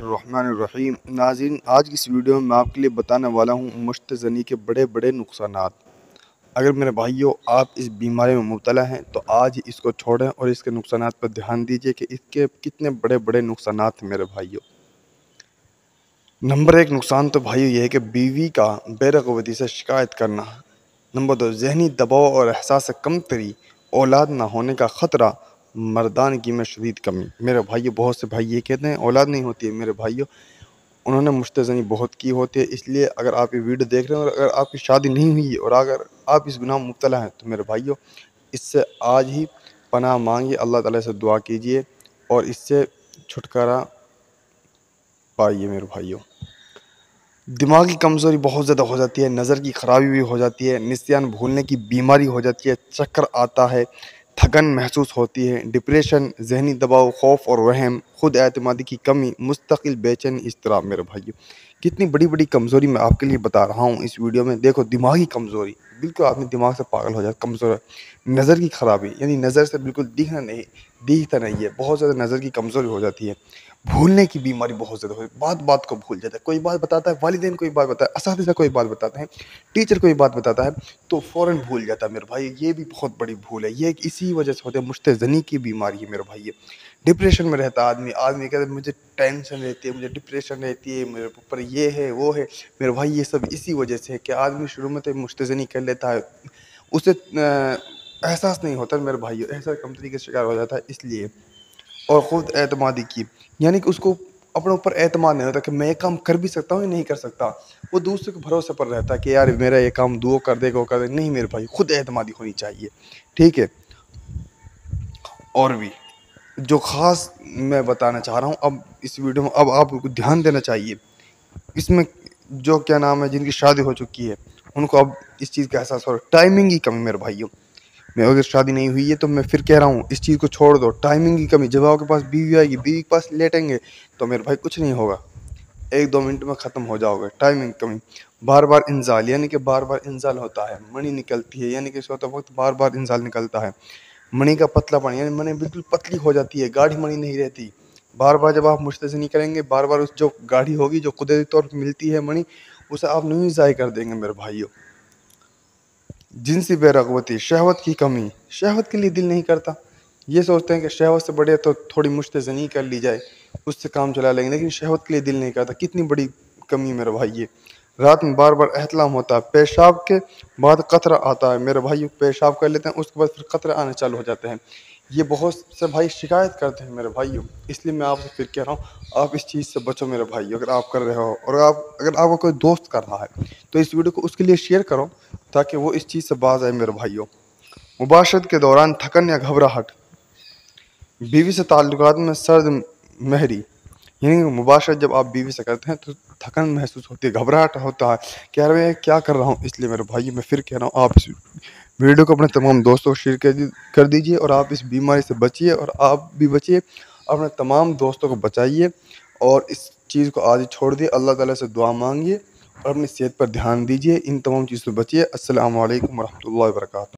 الرحمن الرحیم ناظرین، آج کی اس ویڈیو میں آپ کے لیے بتانے والا ہوں مشت زنی کے بڑے بڑے نقصانات۔ اگر میرے بھائیوں آپ اس بیماری میں مبتلا ہیں تو آج ہی اس کو چھوڑیں اور اس کے نقصانات پر دھیان دیجیے کہ اس کے کتنے بڑے بڑے نقصانات ہیں میرے بھائیوں۔ نمبر 1 نقصان تو بھائیوں یہ ہے کہ بیوی کا بے رغبتی سے شکایت کرنا۔ نمبر 2 ذہنی دباؤ اور احساس کمتری، اولاد نہ ہونے کا خطرہ، مردانگی میں شدید کمی۔ میرے بھائیوں بہت سے بھائی یہ کہتے ہیں اولاد نہیں ہوتی ہے، میرے بھائیوں انہوں نے مشت زنی بہت کی ہوتی ہے، اس لیے اگر آپ یہ ویڈیو دیکھ رہے ہیں اور اگر آپ کی شادی نہیں ہوئی ہے اور اگر آپ اس گناہ میں مبتلا ہیں تو میرے بھائیوں اس سے آج ہی پناہ مانگیے، اللہ تعالیٰ سے دعا کیجیے اور اس سے چھٹکارا پائیے۔ میرے بھائیوں دماغی کمزوری بہت زیادہ ہو جاتی ہے، نظر کی خرابی بھی ہو جاتی ہے، نسیان بھولنے کی بیماری ہو جاتی ہے، چکر آتا ہے، تھکن محسوس ہوتی ہے، ڈپریشن، ذہنی دباؤ، خوف اور وہم، خود اعتمادی کی کمی، مستقل بے چینی، اضطراب۔ میرے بھائیوں کتنی بڑی بڑی کمزوری میں آپ کے لیے بتا رہا ہوں اس ویڈیو میں۔ دیکھو دماغی کمزوری، بالکل آدمی دماغ سے پاگل ہو جاتا ہے، کمزور ہے۔ نظر کی خرابی، یعنی نظر سے بالکل دیکھتا نہیں ہے، بہت زیادہ نظر کی کمزوری ہو جاتی ہے۔ بھولنے کی بیماری بہت زیادہ ہو جاتی ہے، بات کو بھول جاتا ہے، کوئی بات بتاتا ہے، والدین کوئی بات بتاتا ہے، اساتذہ کوئی بات بتاتے ہیں، ٹیچر کوئی بات بتاتا ہے تو فوراً بھول جاتا ہے۔ میرے بھائی یہ بھی بہت بڑی بھول ہے، یہ اسی وجہ سے ہوتا ہے، مشت زنی کی بیماری ہے میرے بھائی۔ ڈپریشن میں رہتا آدمی کہتا ہے مجھے ٹینشن رہتی ہے، مجھے ڈپریشن رہتی ہے، میرے اوپر یہ ہے وہ ہے۔ میرے بھائی یہ سب اسی وجہ سے ہے کہ آدمی شروع میں تو مشت زنی کر لیتا ہے، اسے احساس نہیں ہوتا میرے بھائی، احساس کمتری کا شکار ہو جاتا ہے اس لیے۔ اور خود اعتمادی کی، یعنی کہ اس کو اپنے اوپر اعتماد نہیں ہوتا کہ میں یہ کام کر بھی سکتا ہوں یا نہیں کر سکتا، وہ دوسرے کے بھروسے پر رہتا ہے کہ یار میرا یہ کام دو کر دے گا وہ کر دے گا۔ نہیں میرے بھائی، خود اعتمادی ہونی چاہیے، ٹھیک ہے۔ اور بھی جو خاص میں بتانا چاہ رہا ہوں اب اس ویڈیو میں، اب آپ کو دھیان دینا چاہیے اس میں، جو کیا نام ہے جن کی شادی ہو چکی ہے ان کو اب اس چیز کا احساس ہو رہا ہے۔ ٹائمنگ کی کمی میرے بھائیوں، میں اگر شادی نہیں ہوئی ہے تو میں پھر کہہ رہا ہوں اس چیز کو چھوڑ دو۔ ٹائمنگ کی کمی، جب آپ کے پاس بیوی آئے گی، بیوی کے پاس لیٹیں گے تو میرے بھائی کچھ نہیں ہوگا، 1-2 منٹ میں ختم ہو جاؤ گے۔ ٹائمنگ کمی، بار بار انزال، یعنی کہ بار بار انزال ہوتا ہے، منی نکلتی ہے، یعنی کہ سوتے وقت بار بار انزال نکلتا ہے۔ منی کا پتلا پن، یعنی منی بالکل پتلی ہو جاتی ہے، گاڑھی منی نہیں رہتی۔ بار بار جب آپ مشت زنی کریں گے، بار بار اس جو گاڑھی ہوگی جو قدرتی طور پر ملتی ہے منی، اسے آپ نہیں ضائع کر دیں گے میرے بھائیوں۔ جنسی بے رغبتی، شہوت کی کمی، شہوت کے لیے دل نہیں کرتا، یہ سوچتے ہیں کہ شہوت سے بڑے تو تھوڑی مشت زنی کر لی جائے، اس سے کام چلا لیں گے، لیکن شہوت کے لیے دل نہیں کرتا، کتنی بڑی کمی میرے بھائی۔ رات میں بار بار احتلام ہوتا ہے، پیشاب کے بعد قطرہ آتا ہے میرے بھائی، پیشاب کر لیتے ہیں اس کے بعد پھر قطرے آنے چالو ہو جاتے ہیں، یہ بہت سے بھائی شکایت کرتے ہیں میرے بھائیوں۔ اس لیے میں آپ سے پھر کہہ رہا ہوں آپ اس چیز سے بچو میرے بھائی، اگر آپ کر رہے ہو اور اگر آپ کو کوئی دوست کر رہا ہے تو اس ویڈیو کو اس کے لیے شیئر کرو تاکہ وہ اس چیز سے باز آئے میرے بھائیوں۔ مباشرت کے دوران تھکن یا گھبراہٹ، بیوی سے تعلقات میں سرد مہری، یعنی مباشرت جب آپ بیوی سے کرتے ہیں تو تھکن محسوس ہوتی ہے، گھبراہٹ ہوتا ہے کہ یار میں کیا کر رہا ہوں۔ اس لیے میرے بھائی میں پھر کہہ رہا ہوں آپ اس ویڈیو کو اپنے تمام دوستوں کو شیئر کر دیجیے اور آپ اس بیماری سے بچیے اور آپ بھی بچیے، اپنے تمام دوستوں کو بچائیے اور اس چیز کو آج چھوڑ دیے، اللہ تعالیٰ سے دعا مانگیے اور اپنی صحت پر دھیان دیجیے، ان تمام چیزوں سے بچیے۔ السلام علیکم ورحمۃ اللہ وبرکاتہ۔